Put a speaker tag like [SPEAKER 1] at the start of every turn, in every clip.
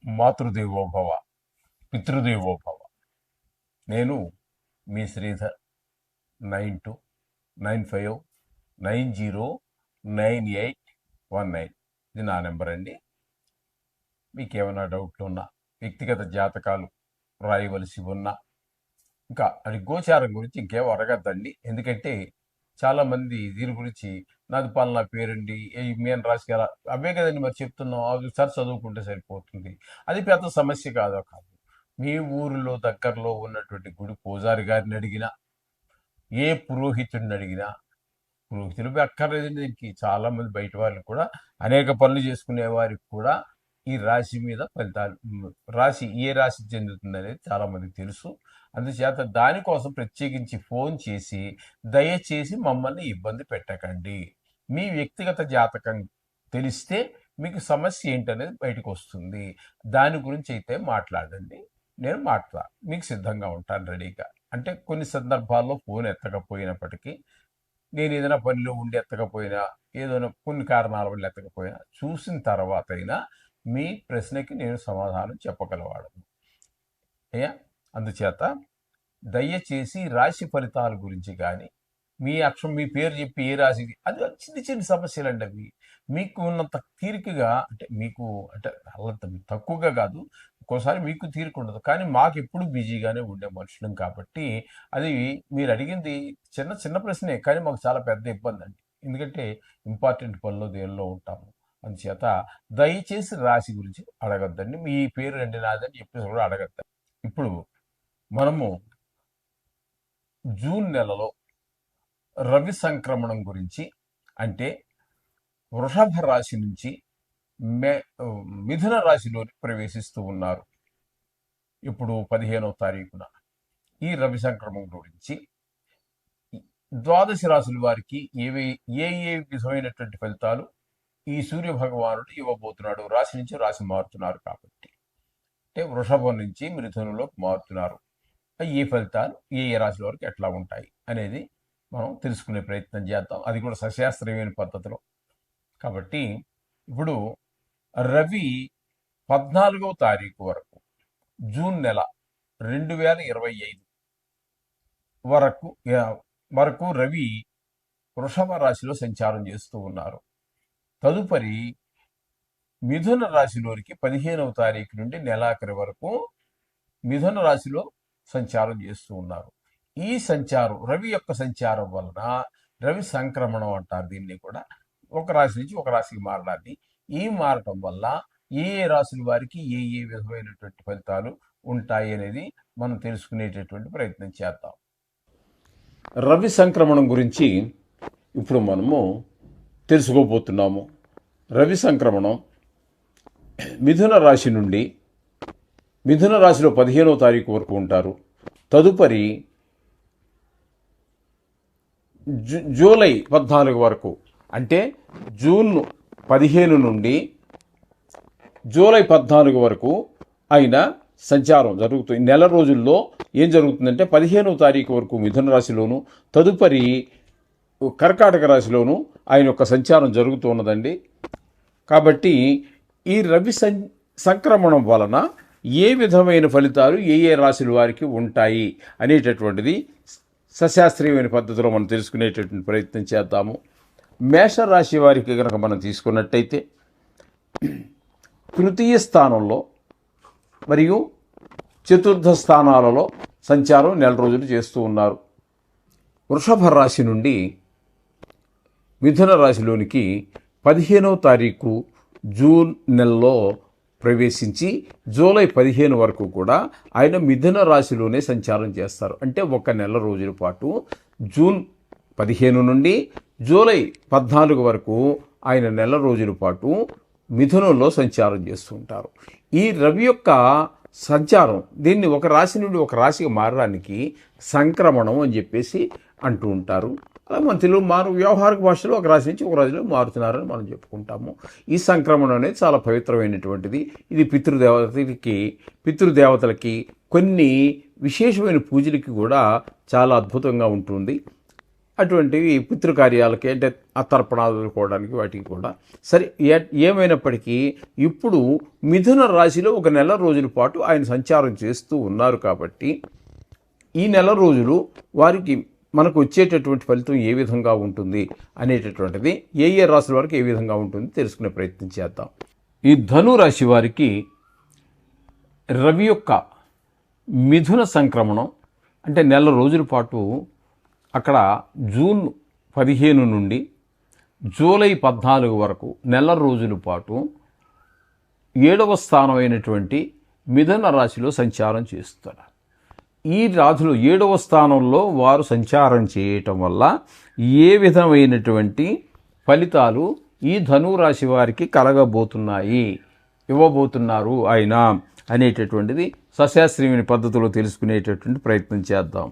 [SPEAKER 1] మాతృదేవోభవ, పితృదేవోభవ. నేను మీ శ్రీధర్. 9295909819. ఇది నా నెంబర్ అండి. మీకు ఏమైనా డౌట్లు ఉన్నా, వ్యక్తిగత జాతకాలు రాయవలసి ఉన్నా, ఇంకా అది గోచారం గురించి ఇంకేం అడగద్దండి. ఎందుకంటే చాలామంది దీని గురించి నాది పలానా పేరండి, మీన రాశి గారు, అవే కదండి మరి చెప్తున్నాం, అవి సార్ చదువుకుంటే సరిపోతుంది. అది పెద్ద సమస్య కాదు. మీ ఊరిలో దగ్గరలో ఉన్నటువంటి గుడి పూజారి గారిని అడిగినా, ఏ పురోహితుడిని అడిగినా, పురోహితులు అక్కర్లేదండి దీనికి. చాలామంది బయట వాళ్ళు కూడా, అనేక పనులు చేసుకునే వారికి కూడా ఈ రాశి మీద ఫలితాలు, రాశి ఏ రాశి చెందుతుంది అనేది చాలామందికి తెలుసు. అందుచేత దానికోసం ప్రత్యేకించి ఫోన్ చేసి దయచేసి మమ్మల్ని ఇబ్బంది పెట్టకండి. మీ వ్యక్తిగత జాతకం తెలిస్తే మీకు సమస్య ఏంటనేది బయటకు వస్తుంది. దాని గురించి అయితే మాట్లాడండి, నేను మీకు సిద్ధంగా ఉంటాను రెడీగా. అంటే కొన్ని సందర్భాల్లో ఫోన్ ఎత్తకపోయినప్పటికీ, నేను ఏదైనా పనిలో ఉండి ఎత్తకపోయినా, ఏదైనా కొన్ని కారణాల వల్ల ఎత్తకపోయినా, చూసిన తర్వాత అయినా మీ ప్రశ్నకి నేను సమాధానం చెప్పగలవాడను అయ్యా. అందుచేత దయచేసి రాశి ఫలితాల గురించి కానీ, మీ అక్షరం మీ పేరు చెప్పి ఏ రాశి, అది చిన్న చిన్న సమస్యలు అండి అవి. మీకు ఉన్నంత తీరికగా, అంటే మీకు అంటే అంత తక్కువగా కాదు, ఒక్కోసారి మీకు తీరిక ఉండదు, కానీ మాకు ఎప్పుడు బిజీగానే ఉండే మనుషులం కాబట్టి అది మీరు అడిగింది చిన్న చిన్న ప్రశ్నే, కానీ మాకు చాలా పెద్ద ఇబ్బంది అండి. ఎందుకంటే ఇంపార్టెంట్ పనిలో దేనిలో ఉంటాము. అందుచేత దయచేసి రాశి గురించి అడగద్దండి. మీ పేరు అండి నాదని చెప్పేసి కూడా అడగద్దండి. ఇప్పుడు మనము జూన్ నెలలో రవి సంక్రమణం గురించి, అంటే వృషభ రాశి నుంచి మిథున రాశిలో ప్రవేశిస్తూ ఉన్నారు. ఇప్పుడు 15వ తారీఖున ఈ రవి సంక్రమణం గురించి ద్వాదశ రాశుల వారికి ఏ విధమైనటువంటి ఫలితాలు ఈ సూర్య భగవానుడు ఇవ్వబోతున్నాడు. రాశి నుంచి రాశి మారుతున్నారు కాబట్టి, అంటే వృషభం నుంచి మిథునంలోకి మారుతున్నారు. ఏ ఫలితాలు ఏ రాశుల వరకు ఎట్లా ఉంటాయి అనేది మనం తెలుసుకునే ప్రయత్నం చేద్దాం, అది కూడా సశాస్త్రీయమైన పద్ధతిలో. కాబట్టి ఇప్పుడు రవి 14వ తారీఖు వరకు, జూన్ నెల 2025 వరకు రవి వృషభ రాశిలో సంచారం చేస్తూ ఉన్నారు. తదుపరి మిథున రాశిలోనికి 15వ తారీఖు నుండి నెలాఖరి వరకు మిథున రాశిలో సంచారం చేస్తూ ఉన్నారు. ఈ సంచారం, రవి యొక్క సంచారం వలన రవి సంక్రమణం అంటారు దీన్ని కూడా, ఒక రాశి నుంచి ఒక రాశికి మారడాన్ని. ఈ మారటం వల్ల ఏ రాశుల వారికి ఏ విధమైనటువంటి ఫలితాలు ఉంటాయి అనేది మనం తెలుసుకునేటటువంటి ప్రయత్నం చేద్దాం. రవి సంక్రమణం గురించి ఇప్పుడు మనము తెలుసుకోబోతున్నాము. రవి సంక్రమణం మిథున రాశి నుండి, మిథున రాశిలో 15వ తారీఖు వరకు ఉంటారు. తదుపరి జూలై 14 వరకు, అంటే జూన్ 15 నుండి జూలై 14 వరకు ఆయన సంచారం జరుగుతుంది. నెల రోజుల్లో ఏం జరుగుతుందంటే 15వ తారీఖు వరకు మిథున రాశిలోను, తదుపరి కర్కాటక రాశిలోను ఆయన యొక్క సంచారం జరుగుతూ ఉన్నదండి. కాబట్టి ఈ రవి సంక్రమణం వలన ఏ విధమైన ఫలితాలు ఏ రాశుల వారికి ఉంటాయి అనేటటువంటిది సశాస్త్రీయమైన పద్ధతిలో మనం తెలుసుకునేటటువంటి ప్రయత్నం చేద్దాము. మేషరాశి వారికి కనుక మనం తీసుకున్నట్టయితే, తృతీయ స్థానంలో మరియు చతుర్థ స్థానాలలో సంచారం నెల రోజులు చేస్తూ ఉన్నారు. వృషభ రాశి నుండి మిథున రాశిలోనికి 15వ తారీఖు జూన్ నెలలో ప్రవేశించి జూలై 15 వరకు కూడా ఆయన మిథున రాశిలోనే సంచారం చేస్తారు. అంటే ఒక నెల రోజుల పాటు జూన్ 15 నుండి జూలై 14 వరకు ఆయన నెల రోజుల పాటు మిథునంలో సంచారం చేస్తుంటారు. ఈ రవి యొక్క సంచారం, దీన్ని ఒక రాశి నుండి ఒక రాశికి మారడానికి సంక్రమణం అని చెప్పేసి అంటూ ఉంటారు. అలా మన తెలుగు వ్యవహారిక భాషలో ఒక రాశి నుంచి ఒక రాశిలో మారుతున్నారని మనం చెప్పుకుంటాము. ఈ సంక్రమణం అనేది చాలా పవిత్రమైనటువంటిది. ఇది పితృదేవతలకి కొన్ని విశేషమైన పూజలకి కూడా చాలా అద్భుతంగా ఉంటుంది. అటువంటివి పితృకార్యాలకి అంటే ఆ తర్పణాలు వదులుకోవడానికి వాటికి కూడా సరే. ఏమైనప్పటికీ ఇప్పుడు మిథున రాశిలో ఒక నెల రోజుల పాటు ఆయన సంచారం చేస్తూ ఉన్నారు కాబట్టి ఈ నెల రోజులు వారికి మనకు వచ్చేటటువంటి ఫలితం ఏ విధంగా ఉంటుంది అనేటటువంటిది ఏ ఏ రాశుల వారికి ఏ విధంగా ఉంటుంది తెలుసుకునే ప్రయత్నం చేద్దాం. ఈ ధను రాశి వారికి రవి యొక్క మిథున సంక్రమణం అంటే నెల రోజుల పాటు అక్కడ జూన్ 15 నుండి జూలై 14 వరకు నెల రోజుల పాటు 7వ స్థానమైనటువంటి మిథున రాశిలో సంచారం చేస్తున్నారు. ఈ రాశిలో 7వ స్థానంలో వారు సంచారం చేయటం వల్ల ఏ విధమైనటువంటి ఫలితాలు ఈ ధనురాశి వారికి కలగబోతున్నాయి, ఇవ్వబోతున్నారు ఆయన అనేటటువంటిది సశాస్త్రీయమైన పద్ధతిలో తెలుసుకునేటటువంటి ప్రయత్నం చేద్దాం.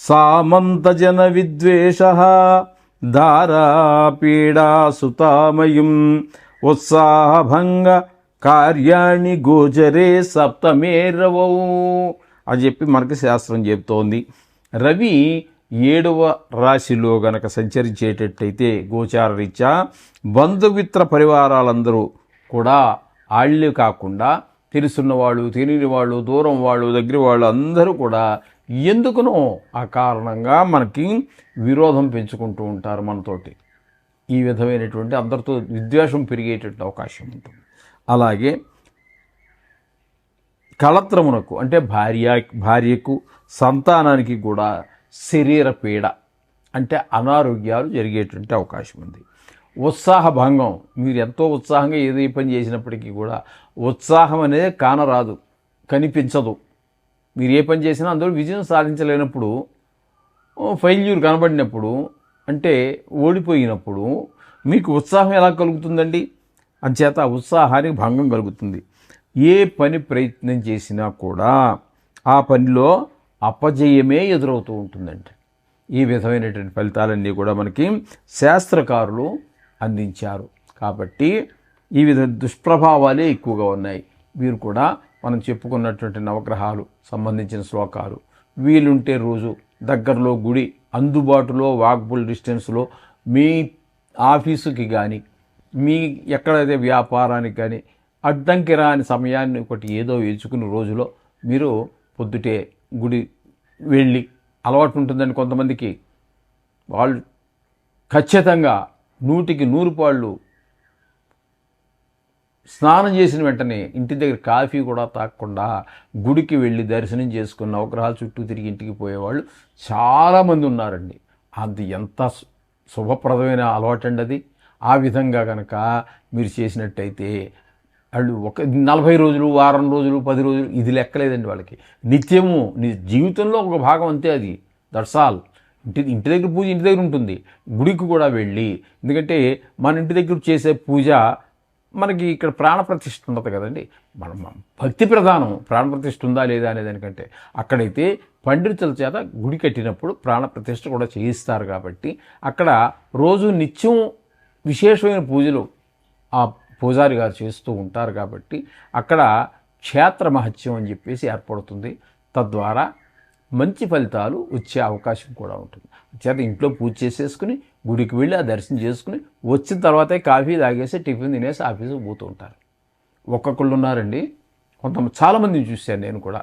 [SPEAKER 1] సామంతజన విద్వేష ధారాపీడా సుతామయం ఉత్సాహభంగ కార్యాణి గోచరే సప్తమే రవౌ అని చెప్పి మనకి శాస్త్రం చెబుతోంది. రవి 7వ రాశిలో గనక సంచరించేటట్టయితే గోచార రీత్యా బంధుమిత్ర పరివారాలందరూ కూడా ఆళ్ళే కాకుండా తెలుసున్న వాళ్ళు, తెలియని వాళ్ళు, దూరం వాళ్ళు, దగ్గర వాళ్ళు అందరూ కూడా ఎందుకునో ఆ కారణంగా మనకి విరోధం పెంచుకుంటూ ఉంటారు మనతోటి. ఈ విధమైనటువంటి అందరితో విద్వేషం పెరిగేటటువంటి అవకాశం ఉంటుంది. అలాగే కళత్రమునకు అంటే భార్యకు సంతానానికి కూడా శరీర పీడ అంటే అనారోగ్యాలు జరిగేటువంటి అవకాశం ఉంది. ఉత్సాహ భంగం, మీరు ఎంతో ఉత్సాహంగా ఏదో పని చేసినప్పటికీ కూడా ఉత్సాహం అనేది కానరాదు, కనిపించదు. మీరు ఏ పని చేసినా అందులో విజయం సాధించలేనప్పుడు, ఫెయిల్యూర్ కనబడినప్పుడు అంటే ఓడిపోయినప్పుడు మీకు ఉత్సాహం ఎలా కలుగుతుందండి? అంచేత ఉత్సాహానికి భంగం కలుగుతుంది. ఏ పని ప్రయత్నం చేసినా కూడా ఆ పనిలో అపజయమే ఎదురవుతూ ఉంటుందండి. ఈ విధమైనటువంటి ఫలితాలన్నీ కూడా మనకి శాస్త్రకారులు అందించారు. కాబట్టి ఈ విధ దుష్ప్రభావాలే ఎక్కువగా ఉన్నాయి. వీరు కూడా మనం చెప్పుకున్నటువంటి నవగ్రహాలు సంబంధించిన శ్లోకాలు వీలుంటే రోజు దగ్గరలో గుడి అందుబాటులో వాకబుల్ డిస్టెన్స్లో మీ ఆఫీసుకి కానీ మీ ఎక్కడైతే వ్యాపారానికి కానీ అడ్డంకి రాని సమయాన్ని ఒకటి ఏదో ఎంచుకుని రోజులో మీరు పొద్దుటే గుడి వెళ్ళి అలవాటు ఉంటుందండి కొంతమందికి. వాళ్ళు ఖచ్చితంగా 100కి 100 పాళ్ళు స్నానం చేసిన వెంటనే ఇంటి దగ్గర కాఫీ కూడా తాగకుండా గుడికి వెళ్ళి దర్శనం చేసుకున్న నవగ్రహాల చుట్టూ తిరిగి ఇంటికి పోయేవాళ్ళు చాలామంది ఉన్నారండి. అది ఎంత శుభప్రదమైన అలవాటు అండి అది. ఆ విధంగా కనుక మీరు చేసినట్టయితే వాళ్ళు 40 రోజులు, వారం రోజులు, 10 రోజులు ఇది లెక్కలేదండి వాళ్ళకి. నిత్యము జీవితంలో ఒక భాగం అంతే అది. That's all. ఇంటి దగ్గర పూజ ఇంటి దగ్గర ఉంటుంది, గుడికి కూడా వెళ్ళి, ఎందుకంటే మన ఇంటి దగ్గర చేసే పూజ మనకి ఇక్కడ ప్రాణప్రతిష్ఠ ఉండదు కదండి. మనం భక్తి ప్రధానం, ప్రాణప్రతిష్ఠ ఉందా లేదా అనేదానికంటే అక్కడైతే పండితుల చేత గుడి కట్టినప్పుడు ప్రాణప్రతిష్ఠ కూడా చేయిస్తారు. కాబట్టి అక్కడ రోజు నిత్యం విశేషమైన పూజలు ఆ పూజారి గారు చేస్తూ ఉంటారు. కాబట్టి అక్కడ క్షేత్ర మహత్యం అని చెప్పేసి ఏర్పడుతుంది. తద్వారా మంచి ఫలితాలు వచ్చే అవకాశం కూడా ఉంటుంది. చేత ఇంట్లో పూజ చేసేసుకుని గుడికి వెళ్ళి ఆ దర్శనం చేసుకుని వచ్చిన తర్వాతే కాఫీ తాగేసి టిఫిన్ తినేసి ఆఫీసుకు పోతూ ఉంటారు. ఒక్కొక్కళ్ళు ఉన్నారండి, చాలామందిని చూశాను నేను కూడా.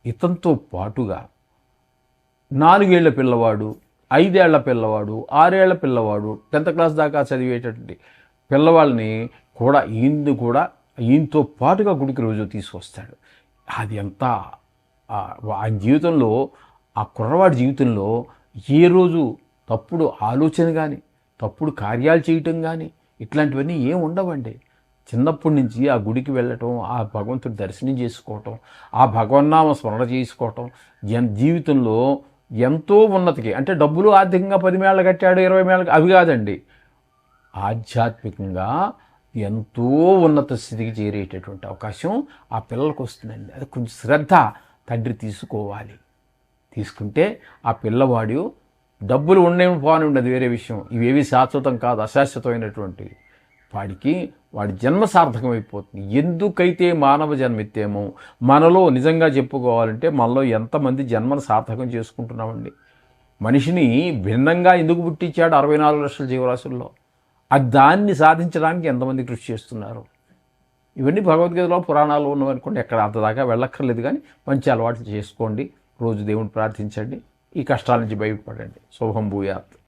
[SPEAKER 1] ఇతనితో పాటుగా 4 ఏళ్ల పిల్లవాడు, 5 ఏళ్ల పిల్లవాడు, 6 ఏళ్ల పిల్లవాడు, 10th క్లాస్ దాకా చదివేటటువంటి పిల్లవాళ్ళని కూడా ఈయనతో పాటుగా గుడికి రోజు తీసుకొస్తాడు. అది ఎంత ఆయన జీవితంలో, ఆ కుర్రవాడి జీవితంలో ఏ రోజు తప్పుడు ఆలోచన కానీ తప్పుడు కార్యాలు చేయటం కానీ ఇట్లాంటివన్నీ ఏం ఉండవండి. చిన్నప్పటి నుంచి ఆ గుడికి వెళ్ళటం, ఆ భగవంతుడి దర్శనం చేసుకోవటం, ఆ భగవన్నామ స్మరణ చేసుకోవటం జీవితంలో ఎంతో ఉన్నతికి, అంటే డబ్బులు ఆర్థికంగా 10 మేళ్ళ కట్టాడు 20 మేళ్ళ అవి కాదండి, ఆధ్యాత్మికంగా ఎంతో ఉన్నత స్థితికి చేరేటటువంటి అవకాశం ఆ పిల్లలకు వస్తుందండి. అది కొంచెం శ్రద్ధ తండ్రి తీసుకోవాలి. తీసుకుంటే ఆ పిల్లవాడు డబ్బులు ఉండేవి పోని ఉండదు వేరే విషయం, ఇవేవి శాశ్వతం కాదు, అశాశ్వతమైనటువంటి వాడికి వాడి జన్మ సార్థకమైపోతుంది. ఎందుకైతే మానవ జన్మ ఎత్తేమో మనలో నిజంగా చెప్పుకోవాలంటే మనలో ఎంతమంది జన్మను సార్థకం చేసుకుంటున్నామండి. మనిషిని భిన్నంగా ఎందుకు పుట్టించాడు 64 లక్షల జీవరాశుల్లో? అది దాన్ని సాధించడానికి ఎంతమంది కృషి చేస్తున్నారు? ఇవన్నీ భగవద్గీతలో పురాణాలు ఉన్నవనుకోండి, ఎక్కడ అంతదాకా వెళ్ళక్కర్లేదు. కానీ మంచి అలవాట్లు చేసుకోండి, రోజు దేవుని ప్రార్థించండి, ఈ కష్టాల నుంచి బయటపడండి. శుభం భూయాత్.